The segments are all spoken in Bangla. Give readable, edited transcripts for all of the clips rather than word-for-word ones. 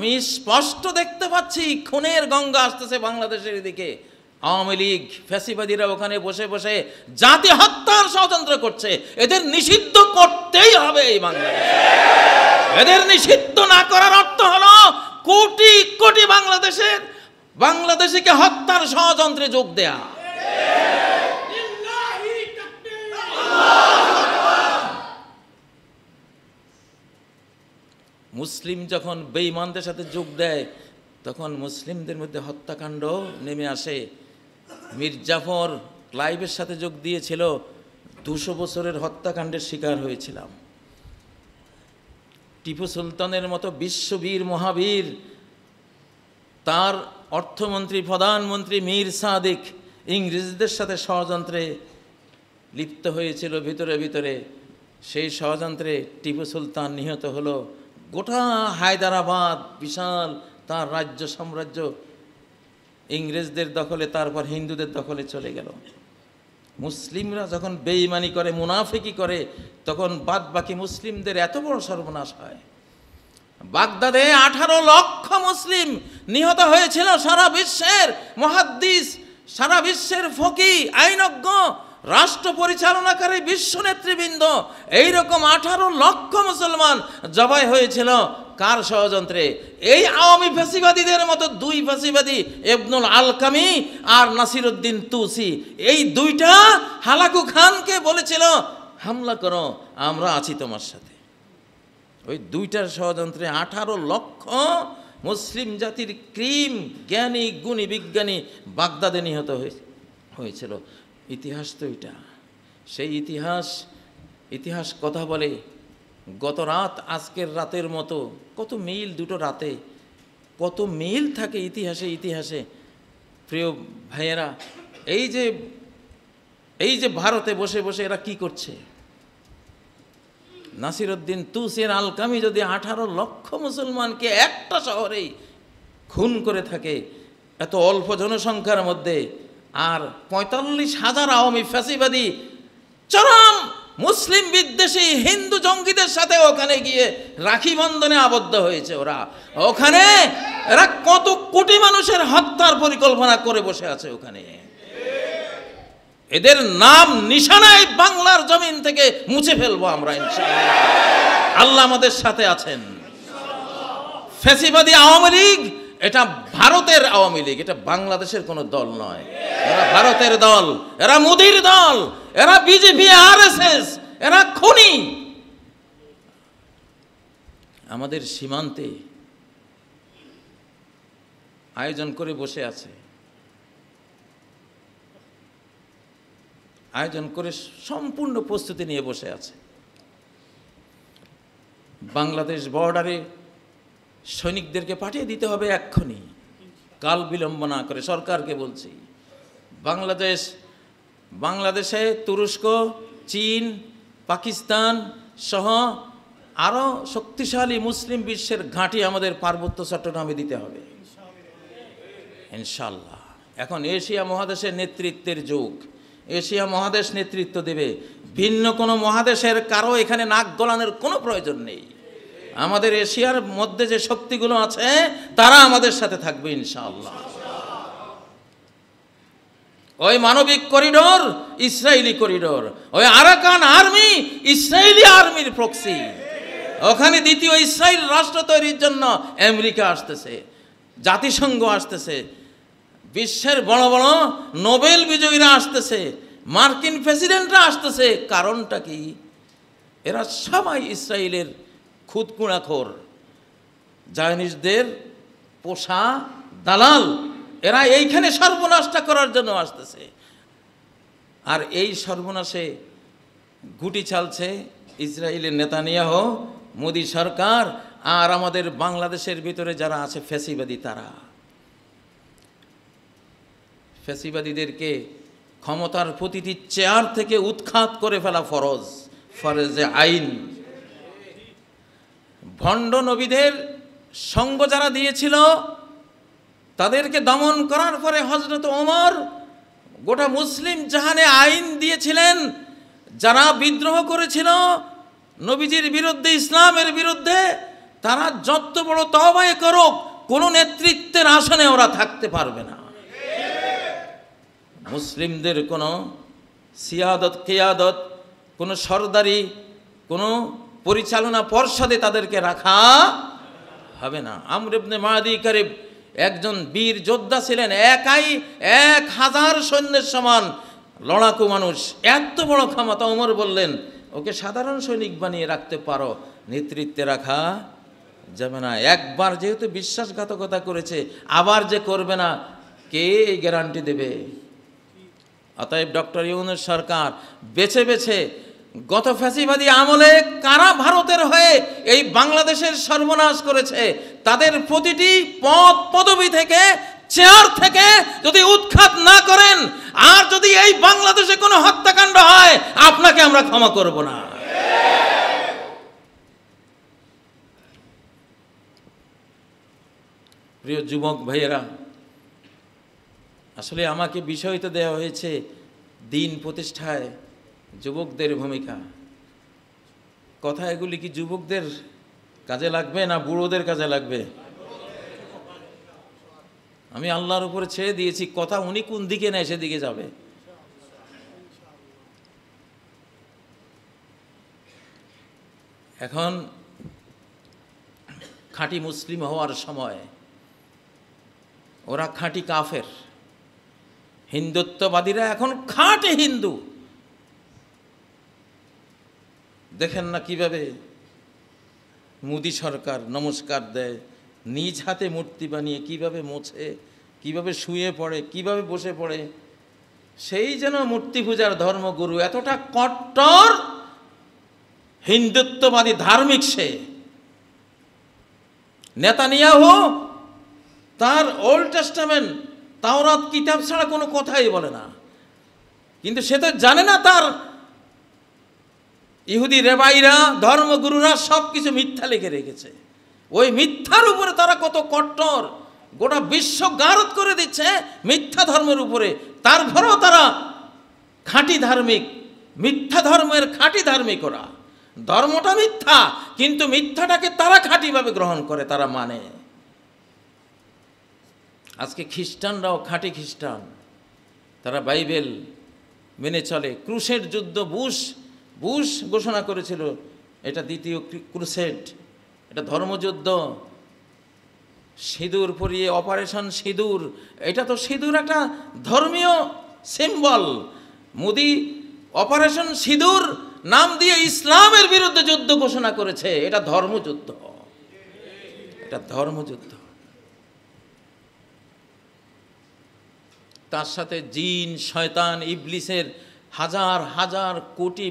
আমি স্পষ্ট দেখতে পাচ্ছি খুনের গঙ্গা আসতেছে বাংলাদেশের দিকে। আওয়ামী লীগ ফ্যাসিবাদীরা ওখানে বসে বসে জাতি হত্যার ষড়যন্ত্র করছে। এদের নিষিদ্ধ করতেই হবে এই বাংলাদেশে। এদের নিষিদ্ধ না করার অর্থ হলো কোটি কোটি বাংলাদেশিকে হত্যার ষড়যন্ত্রে যোগ দেয়া। মুসলিম যখন বেঈমানদের সাথে যোগ দেয় তখন মুসলিমদের মধ্যে হত্যাকাণ্ড নেমে আসে। মীর জাফর ক্লাইভের সাথে যোগ দিয়েছিল, 200 বছরের হত্যাকাণ্ডের শিকার হয়েছিলাম। টিপু সুলতানের মতো বিশ্ববীর মহাবীর, তার অর্থমন্ত্রী প্রধানমন্ত্রী মীর সাদিক ইংরেজদের সাথে ষড়যন্ত্রে লিপ্ত হয়েছিল ভিতরে ভিতরে। সেই ষড়যন্ত্রে টিপু সুলতান নিহত হলো। গোটা হায়দ্রাবাদ বিশাল তার রাজ্য সাম্রাজ্য ইংরেজদের দখলে, তারপর হিন্দুদের দখলে চলে গেল। মুসলিমরা যখন বেঈমানি করে, মুনাফিকি করে, তখন বাদ বাকি মুসলিমদের এত বড় সর্বনাশ হয়। বাগদাদে 18 লক্ষ মুসলিম নিহত হয়েছিল। সারা বিশ্বের মুহাদ্দিস, সারা বিশ্বের ফকি, আইনজ্ঞ, রাষ্ট্র পরিচালনাকারী বিশ্ব নেতৃবৃন্দ, এইরকম 18 লক্ষ মুসলমান জবাই হয়েছিল। কার ষড়যন্ত্রে? এই আওয়ামী ফ্যাসিবাদীদের মতো 2 ফ্যাসিবাদী, ইবনুল আলকামি আর নাসিরউদ্দিন তুসি, এই 2টা হালাকু খানকে বলেছিল হামলা করো, আমরা আছি তোমার সাথে। ওই 2টার ষড়যন্ত্রে 18 লক্ষ মুসলিম জাতির ক্রিম জ্ঞানী গুণী বিজ্ঞানী বাগদাদে নিহত হয়েছিল। ইতিহাস তো এটা। সেই ইতিহাস কথা বলে। গত রাত আজকের রাতের মতো কত মিল, দুটো রাতে কত মিল থাকে ইতিহাসে। প্রিয় ভাইয়েরা, এই যে ভারতে বসে বসে এরা কি করছে? নাসিরউদ্দিন তুসির আলকামি যদি 18 লক্ষ মুসলমানকে একটা শহরেই খুন করে থাকে, এত অল্প জনসংখ্যার মধ্যে, আর 45,000 আওয়ামী ফ্যাসিবাদী চরম মুসলিম বিদ্বেষী হিন্দু জঙ্গিদের সাথে ওখানে গিয়ে রাখি বন্ধনে আবদ্ধ হয়েছে। ওখানে এরা কত কোটি মানুষের হত্যার পরিকল্পনা করে বসে আছে ওখানে। এদের নাম নিশানায় বাংলার জমিন থেকে মুছে ফেলবো আমরা ইনশাআল্লাহ। আল্লাহ আমাদের সাথে আছেন। ফ্যাসিবাদী আওয়ামী লীগ এটা ভারতের আওয়ামী লীগ, এটা বাংলাদেশের কোনো দল নয়। এরা ভারতের দল, এরা মোদির দল, এরা বিজেপি, আরএসএস, এরা খুনি। আমাদের সীমান্তে আয়োজন করে বসে আছে, আয়োজন করে সম্পূর্ণ প্রস্তুতি নিয়ে বসে আছে। বাংলাদেশ বর্ডারে সৈনিকদেরকে পাঠিয়ে দিতে হবে এক্ষুনি, কাল বিলম্ব না করে। সরকারকে বলছি, বাংলাদেশে তুরস্ক, চীন, পাকিস্তান সহ আরও শক্তিশালী মুসলিম বিশ্বের ঘাঁটি আমাদের পার্বত্য চট্টগ্রামে দিতে হবে ইনশাআল্লাহ। এখন এশিয়া মহাদেশের নেতৃত্বের যুগ। এশিয়া মহাদেশ নেতৃত্ব দেবে, ভিন্ন কোনো মহাদেশের কারো এখানে নাক গলানোর কোনো প্রয়োজন নেই। আমাদের এশিয়ার মধ্যে যে শক্তিগুলো আছে তারা আমাদের সাথে থাকবে ইনশাআল্লাহ। ওই মানবিক করিডোর ইসরায়েলি করিডোর, ওই আরাকান আর্মি ইসরায়েলি আর্মির প্রক্সি। ওখানে দ্বিতীয় ইসরায়েল রাষ্ট্র তৈরির জন্য আমেরিকা আসতেছে, জাতিসংঘ আসতেছে, বিশ্বের বড় বড় নোবেল বিজয়ীরা আসতেছে, মার্কিন প্রেসিডেন্টরা আসতেছে। কারণটা কি? এরা সবাই ইসরায়েলের খুদকুঁড়াখোর, জায়নিস্টদের পোষা দালাল। এরা এইখানে সর্বনাশটা করার জন্য আসতেছে। আর এই সর্বনাশে গুটি চালছে ইসরায়েলের নেতানিয়াহু, মোদি সরকার, আর আমাদের বাংলাদেশের ভিতরে যারা আছে ফ্যাসিবাদী। তারা ফ্যাসিবাদীদেরকে ক্ষমতার প্রতিটি চেয়ার থেকে উৎখাত করে ফেলা ফরজে আইন। ভণ্ড নবীদের সঙ্গ যারা দিয়েছিল তাদেরকে দমন করার পরে হযরত ওমর গোটা মুসলিম জাহানে আইন দিয়েছিলেন, যারা বিদ্রোহ করেছিল নবীজির বিরুদ্ধে, ইসলামের বিরুদ্ধে, তারা যত বড় তওবাই করুক, কোনো নেতৃত্বের আসনে ওরা থাকতে পারবে না। মুসলিমদের কোনো সিয়াদত কিয়াদত, কোনো সরদারি, কোনো পরিচালনা পর্ষদে তাদেরকে রাখা হবে না। আমর ইবনে মাদি কারিব একজন বীর যোদ্ধা ছিলেন, একাই 1000 সৈন্যের সমান লড়াকু মানুষ, এত বড় ক্ষমতা। ওমর বললেন, ওকে সাধারণ সৈনিক বানিয়ে রাখতে পারো, নেতৃত্বে রাখা যাবে না। একবার যেহেতু বিশ্বাসঘাতকতা করেছে, আবার যে করবে না, কে এই গ্যারান্টি দেবে? অতএব ডক্টর ইউনূস সরকার বেছে বেছে গত ফ্যাসিবাদী আমলে কারা ভারতের হয়ে এই বাংলাদেশের সর্বনাশ করেছে, তাদের প্রতিটি পদ পদবি থেকে, চেয়ার থেকে যদি উৎখাত না করেন, আর যদি এই বাংলাদেশে কোনো হত্যাকাণ্ড হয়, আপনাকে আমরা ক্ষমা করব না। প্রিয় যুবক ভাইয়েরা, আসলে আমাকে বিষয় তো দেওয়া হয়েছে দিন প্রতিষ্ঠায় যুবকদের ভূমিকা। কথা এগুলি কি যুবকদের কাজে লাগবে না বুড়োদের কাজে লাগবে? আমি আল্লাহর উপরে ছেড়ে দিয়েছি, কথা উনি কোন দিকে নেয় সেদিকে যাবে। এখন খাঁটি মুসলিম হওয়ার সময় ওরা খাঁটি কাফের। হিন্দুত্ববাদীরা এখন খাঁটি হিন্দু। দেখেন না কিভাবে মোদি সরকার নমস্কার দেয়, নিজ হাতে মূর্তি বানিয়ে কিভাবে মোছে, কিভাবে শুয়ে পড়ে, কিভাবে বসে পড়ে, সেই যেন মূর্তি পূজার ধর্মগুরু। এতটা কট্টর হিন্দুত্ববাদী ধার্মিক সে। নেতানিয়াহু তার ওল্ড টেস্টামেন্ট তাওরাত কিতাব ছাড়া কোনো কথাই বলে না, কিন্তু সে তো জানে না তার ইহুদি রেবাইরা, ধর্মগুরুরা সব কিছু মিথ্যা লিখে রেখেছে। ওই মিথ্যার উপরে তারা কত কট্টর, গোটা বিশ্ব গারদ করে দিচ্ছে মিথ্যা ধর্মের উপরে। তারপরেও তারা খাঁটি ধার্মিক, মিথ্যা ধর্মের খাঁটি ধার্মিক। ওরা ধর্মটা মিথ্যা, কিন্তু মিথ্যাটাকে তারা খাঁটিভাবে গ্রহণ করে, তারা মানে। আজকে খ্রিস্টানরাও খাঁটি খ্রিস্টান, তারা বাইবেল মেনে চলে। ক্রুসেড যুদ্ধ বুশ ঘোষণা করেছিল, এটা দ্বিতীয় ক্রুসেড, এটা ধর্মযুদ্ধ। সিঁদুর পরিয়ে অপারেশন সিঁদুর, এটা তো সিঁদুর একটা ধর্মীয় সিম্বল। মোদি অপারেশন সিঁদুর নাম দিয়ে ইসলামের বিরুদ্ধে যুদ্ধ ঘোষণা করেছে। এটা ধর্মযুদ্ধ, এটা ধর্মযুদ্ধ। তার সাথে জিন, শয়তান, ইবলিসের হাজার হাজার কোটি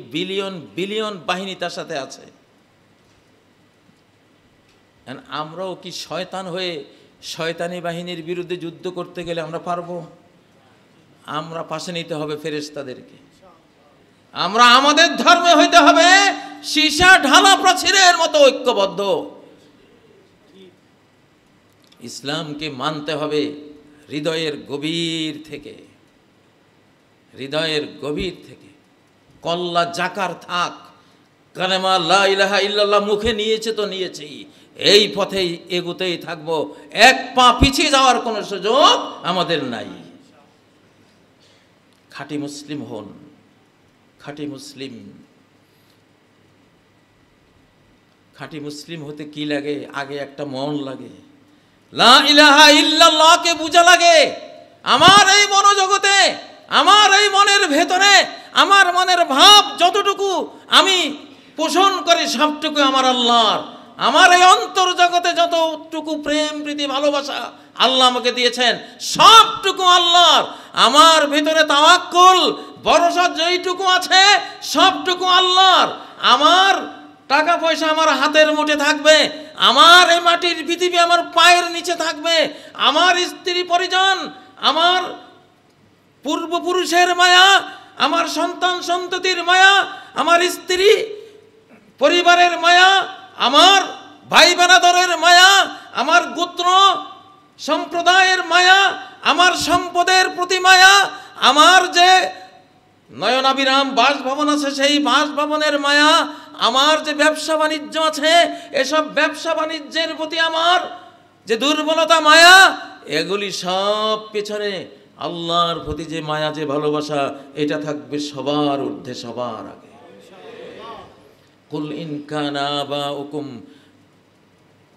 বিলিয়ন বাহিনী তার সাথে আছে। আমরাও কি শয়তান হয়ে শয়তানি বাহিনীর বিরুদ্ধে যুদ্ধ করতে গেলে আমরা পারবো? আমরা পাশে নিতে হবে ফেরেশতাদেরকে। আমরা আমাদের ধর্মে হইতে হবে সীসা ঢালা প্রাচীরের মতো ঐক্যবদ্ধ। ইসলামকে মানতে হবে হৃদয়ের গভীর থেকে, হৃদয়ের গভীর থেকে। কল্লা জাকার থাক, কালেমা লা ইলাহা ইল্লাল্লাহ মুখে নিয়েছে তো নিয়েছেই, এই পথেই এগোতেই থাকবো। এক পা পিছিয়ে যাওয়ার কোনো সুযোগ আমাদের নাই। খাঁটি মুসলিম হন, খাঁটি মুসলিম। খাঁটি মুসলিম হতে কি লাগে? আগে একটা মন লাগে, লা ইলাহা ইল্লাল্লাহকে বুঝা লাগে। আমার এই মনোজগতে, আমার এই মনের ভেতরে, আমার মনের ভাব যতটুকু আমি পোষণ করি সবটুকু আমার আল্লাহর। আমার এই অন্তর জগতে যতটুকু প্রেম, প্রীতি, ভালোবাসা আল্লাহ আমাকে দিয়েছেন সবটুকু আল্লাহর। আমার ভিতরে তাওয়াক্কুল, ভরসা যেইটুকু আছে সবটুকু আল্লাহর। আমার টাকা পয়সা আমার হাতের মুঠে থাকবে, আমার এই মাটির পৃথিবী আমার পায়ের নিচে থাকবে, আমার স্ত্রী পরিজন, আমার পূর্বপুরুষের মায়া, আমার সন্তান সন্ততির মায়া, আমার স্ত্রী পরিবারের মায়া, আমার ভাই বেরাদরের মায়া, আমার গোত্র সম্প্রদায়ের মায়া, আমার সম্পদের প্রতি মায়া, আমার যে নয়নাবিরাম বাসভবন আছে সেই বাসভবনের মায়া, আমার যে ব্যবসা বাণিজ্য আছে, এসব ব্যবসা বাণিজ্যের প্রতি আমার যে দুর্বলতা, মায়া, এগুলি সব পেছনে আল্লাহর প্রতি যে মায়া, যে ভালোবাসা, এটা থাকবে সবার ঊর্ধ্বে, সবার আগে। কুল ইন কানা আবাউকুম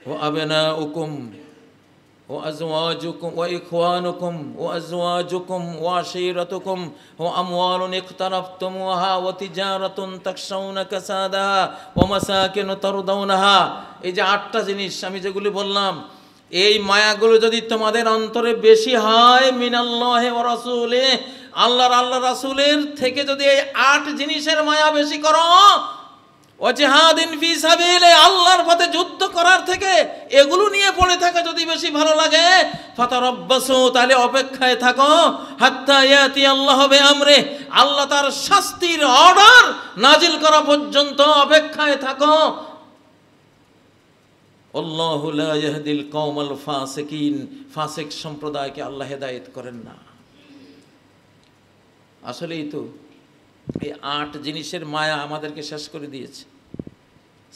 ওয়া আবনাউকুম ওয়া আজওয়াজুকুম ওয়া ইখওয়ানুকুম ওয়া আজওয়াজুকুম ওয়া আশীরাতুকুম ওয়া আমওয়ালুন ইকতারাফতুমুহা ওয়া তিজারাতুন তাখশাউনা কাসাদাহা ওয়া মাসাকিনু তারদাউনাহা। এই যে 8টা জিনিস আমি যেগুলি বললাম, এই মায়াগুলো যদি তোমাদের অন্তরে বেশি হয়, মিনাল্লাহি ওয়া রাসূলিহি, আল্লাহ রাসূলের থেকে যদি এই 8 জিনিসের মায়া বেশি করো, ও জিহাদিন ফি সাবিলে, আল্লাহর পথে যুদ্ধ করার থেকে এগুলো নিয়ে পড়ে থাকা যদি বেশি ভালো লাগে, ফাতারাব্বাসু, তাহলে অপেক্ষায় থাকো, হাত্তা ইয়াতি আল্লাহ বিআমরি, আল্লাহ তার শাস্তির অর্ডার নাজিল করা পর্যন্ত অপেক্ষায় থাকো। আল্লাহু লা ইয়াহদিল কওমাল ফাসিকিন, ফাসিক সম্প্রদায়কে আল্লাহ হেদায়েত করেন না। আসলেই তো এই 8 জিনিসের মায়া আমাদেরকে শেষ করে দিয়েছে।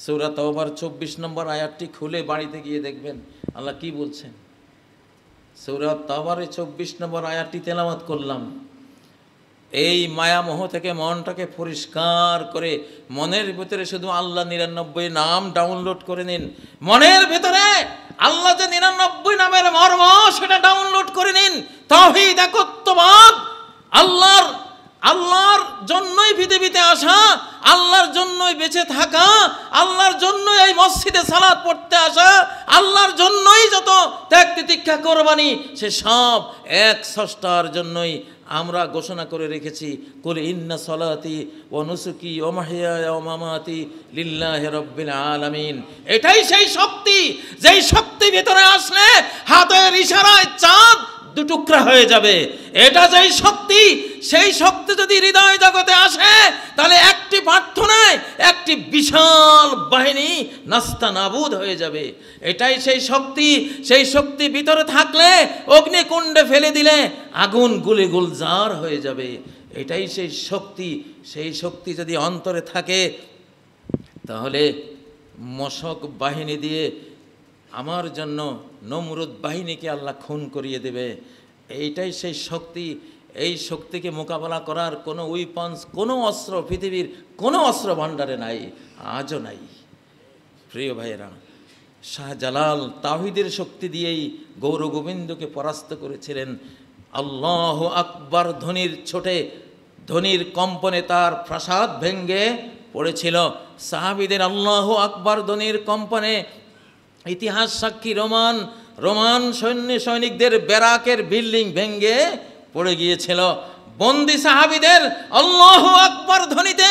সূরা তাওবার 24 নম্বর আয়াতটি খুলে বাড়িতে গিয়ে দেখবেন আল্লাহ কি বলছেন। সূরা তাওবারে 24 নম্বর আয়াতটি তেলাওয়াত করলাম। এই মায়ামোহ থেকে মনটাকে পরিষ্কার করে মনের ভিতরে শুধু আল্লাহ 99 নাম ডাউনলোড করে নিন। মনের ভিতরে আল্লাহ যে 99 নামের মর্ম, সেটা ডাউনলোড করে নিন। তাওহীদ, একত্ববাদ, আল্লাহর জন্যই পৃথিবীতে আসা, আল্লাহর জন্যই বেঁচে থাকা, আল্লাহর জন্যই এই মসজিদে সালাত পড়তে আসা, আল্লাহর জন্যই যত ত্যাগ তিতিক্ষা কোরবানি, সে সব এক স্রষ্টার জন্যই আমরা ঘোষণা করে রেখেছি। কুল ইন্না সলাতি ওয়া নুসুকি ওয়া মাহইয়ায়া ওয়া মামাতি লিল্লাহি রাব্বিল আলামিন। এটাই সেই শক্তি, যেই শক্তি ভিতরে আসলে হাতের ইশারায় চাঁদ 2 টুকরা হয়ে যাবে। এটা যেই শক্তি, সেই শক্তি যদি হৃদয় জগতে আসে, তাহলে একটি প্রার্থনায় একটি বিশাল বাহিনী নাস্তানাবুদ হয়ে যাবে। এটাই সেই শক্তি। সেই শক্তি ভিতরে থাকলে অগ্নিকুণ্ডে ফেলে দিলে আগুন গুলে গুলজার হয়ে যাবে। এটাই সেই শক্তি। সেই শক্তি যদি অন্তরে থাকে, তাহলে মশক বাহিনী দিয়ে আমার জন্য নমরুদ বাহিনীকে আল্লাহ খুন করিয়ে দেবে। এইটাই সেই শক্তি। এই শক্তিকে মোকাবেলা করার কোনো উইপন্স, কোনো অস্ত্র পৃথিবীর কোনো অস্ত্র ভাণ্ডারে নাই, আজও নাই। প্রিয় ভাইয়েরা, শাহজালাল তাওহীদের শক্তি দিয়েই গৌর গোবিন্দকে পরাস্ত করেছিলেন। আল্লাহু আকবার ধ্বনির ছোটে, ধ্বনির কম্পনে তার প্রাসাদ ভেঙ্গে পড়েছিল। সাহাবীদের আল্লাহু আকবার ধ্বনির কম্পনে ইতিহাস সাক্ষী রোমান সৈনিকদের ব্যারাকের বিল্ডিং ভেঙ্গে পড়ে গিয়েছিল। বন্দি সাহাবীদের আল্লাহু আকবার ধ্বনিতে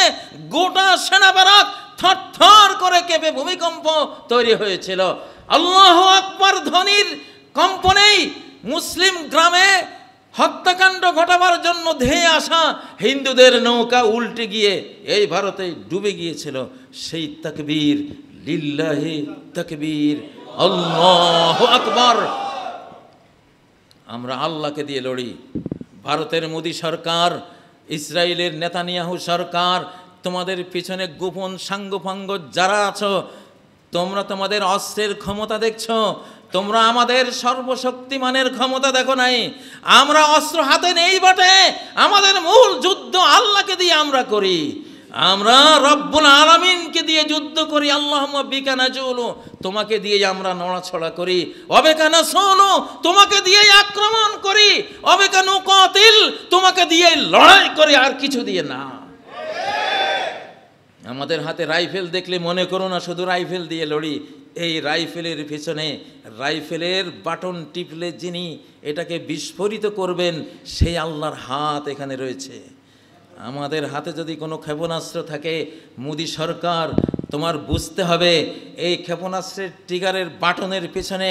গোটা সেনা ব্যারাক থরথর করে কেঁপে ভূমিকম্প তৈরি হয়েছিল। আল্লাহু আকবার ধ্বনির কম্পনেই মুসলিম গ্রামে হত্যাকাণ্ড ঘটাবার জন্য ধেয়ে আসা হিন্দুদের নৌকা উল্টে গিয়ে এই ভারতে ডুবে গিয়েছিল। সেই তাকবীর, লিল্লাহি তাকবীর, আল্লাহু আকবার। আমরা আল্লাহকে দিয়ে লড়ি। ভারতের মোদী সরকার, ইসরায়েলের নেতানিয়াহু সরকার, তোমাদের পিছনে গোপন সাঙ্গপাঙ্গ যারা আছো, তোমরা তোমাদের অস্ত্রের ক্ষমতা দেখছো, তোমরা আমাদের সর্বশক্তিমানের ক্ষমতা দেখো নাই। আমরা অস্ত্র হাতে নেই বটে, আমাদের মূল যুদ্ধ আল্লাহকে দিয়ে আমরা করি। আমরা রব্বুল আলামিনকে দিয়ে যুদ্ধ করি। আল্লাহুম্মা বিকা নাজুলু, তোমাকে দিয়ে আমরা নড়াছড়া করি। ওয়াবিকা নাসুলু, তোমাকে দিয়ে আক্রমণ করি। ওয়াবিকা নুকাতিল, তোমাকে দিয়ে লড়াই করি, আর কিছু দিয়ে না। আমাদের হাতে রাইফেল দেখলে মনে করো না শুধু রাইফেল দিয়ে লড়ি। এই রাইফেলের পেছনে, রাইফেলের বাটন টিপলে যিনি এটাকে বিস্ফোরিত করবেন, সেই আল্লাহর হাত এখানে রয়েছে। আমাদের হাতে যদি কোনো ক্ষেপণাস্ত্র থাকে, মোদী সরকার, তোমার বুঝতে হবে এই ক্ষেপণাস্ত্রের ট্রিগারের বাটনের পেছনে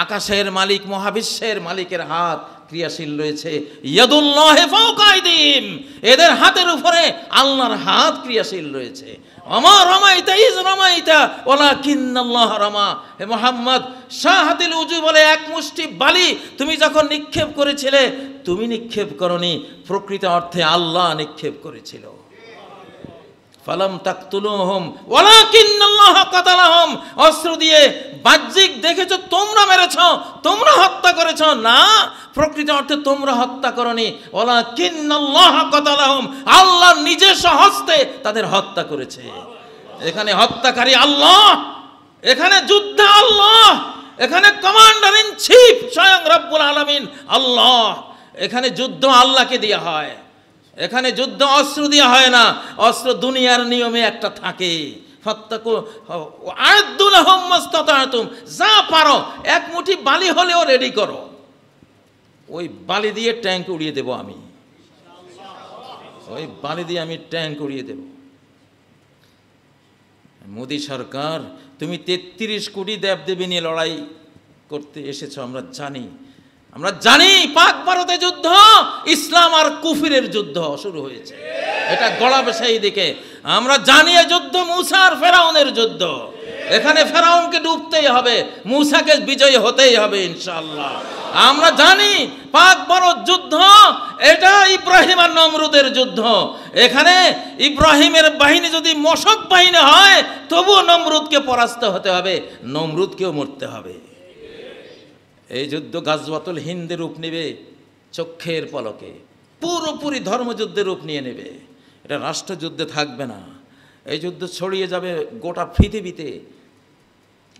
আকাশের মালিক, মহাবিশ্বের মালিকের হাত ক্রিয়াশীল রয়েছে। ইয়াদুল্লাহি ফাওকা আইদিহিম, এদের হাতের উপরে আল্লাহর হাত ক্রিয়াশীল রয়েছে। আমা রামাইতা ইজ রামাইতা ওয়ালাকিন্নাল্লাহ রামা। হে মুহাম্মদ, শাহাতিল উজু বলে এক মুষ্টি বালি তুমি যখন নিক্ষেপ করেছিলে, তুমি নিক্ষেপ করনি, প্রকৃত অর্থে আল্লাহ নিক্ষেপ করেছিল। ফালাম তাকতুলুহুম ওয়ালাকিন্নাল্লাহ কাতালাহুম। অস্ত্র দিয়ে বাহ্যিক দেখেছো তোমরা মেরেছো, তোমরা হত্যা করেছো, না, প্রকৃত অর্থে তোমরা হত্যা করনি। ওয়ালাকিন্নাল্লাহ কাতালাহুম, আল্লাহ নিজস্ব হস্তে তাদের হত্যা করেছে। এখানে হত্যাকারী আল্লাহ, এখানে যুদ্ধ আল্লাহ, এখানে কমান্ডার ইন চিফ স্বয়ং রব্বুল আলামিন আল্লাহ। এখানে যুদ্ধ আল্লাহকে দেওয়া হয়, এখানে যুদ্ধ অস্ত্র দেওয়া হয় না। অস্ত্র দুনিয়ার নিয়মে একটা থাকে, যা পারো এক মুঠি বালি হলেও রেডি করো, ওই বালি দিয়ে ট্যাঙ্ক উড়িয়ে দেব আমি, ওই বালি দিয়ে আমি ট্যাঙ্ক উড়িয়ে দেব। মোদী সরকার, তুমি 33 কোটি দেবদেবী নিয়ে লড়াই করতে এসেছো, আমরা জানি, আমরা জানি। পাক ভারতে যুদ্ধ ইসলাম আর কুফরের যুদ্ধ শুরু হয়েছে, এটা গড়াবে সেই দিকে। আমরা জানি এই যুদ্ধ মূসা আর ফেরাউনের যুদ্ধ। এখানে ফেরাউনকে ডুবতেই হবে, মূসাকে বিজয়ী হতেই হবে ইনশাআল্লাহ। আমরা জানি পাক ভারত যুদ্ধ এটা ইব্রাহিম আর নমরুদের যুদ্ধ। এখানে ইব্রাহিমের বাহিনী যদি মশক বাহিনী হয়, তবুও নমরুদকে পরাস্ত হতে হবে, নমরুদকেও মরতে হবে। এই যুদ্ধ গাজওয়াতুল হিন্দের রূপ নেবে চক্ষের পলকে, পুরোপুরি ধর্মযুদ্ধের রূপ নিয়ে নেবে। এটা রাষ্ট্রযুদ্ধে থাকবে না, এই যুদ্ধ ছড়িয়ে যাবে গোটা পৃথিবীতে।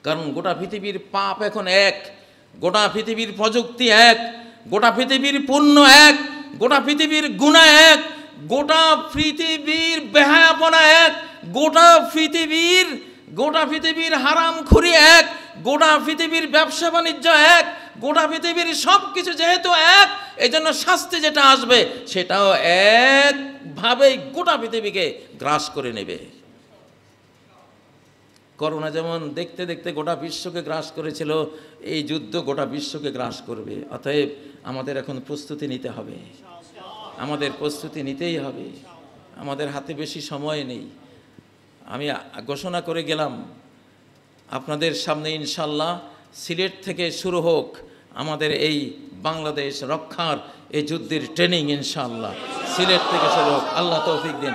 কারণ গোটা পৃথিবীর পাপ এখন এক, গোটা পৃথিবীর প্রযুক্তি এক, গোটা পৃথিবীর পুণ্য এক, গোটা পৃথিবীর গুনাহ এক, গোটা পৃথিবীর বেহায়াপনা এক, গোটা পৃথিবীর হারামখুরি এক, গোটা পৃথিবীর ব্যবসা বাণিজ্য এক, গোটা পৃথিবীর সব কিছু যেহেতু এক, এই জন্য শাস্তি যেটা আসবে সেটাও একভাবেই গোটা পৃথিবীকে গ্রাস করে নেবে। করোনা যেমন দেখতে দেখতে গোটা বিশ্বকে গ্রাস করেছিল, এই যুদ্ধ গোটা বিশ্বকে গ্রাস করবে। অতএব আমাদের এখন প্রস্তুতি নিতে হবে, আমাদের প্রস্তুতি নিতেই হবে। আমাদের হাতে বেশি সময় নেই। আমি ঘোষণা করে গেলাম আপনাদের সামনে, ইনশাল্লাহ সিলেট থেকে শুরু হোক আমাদের এই বাংলাদেশ রক্ষার এই যুদ্ধের ট্রেনিং। ইনশাল্লাহ সিলেট থেকে শুরু হোক, আল্লাহ তৌফিক দিন।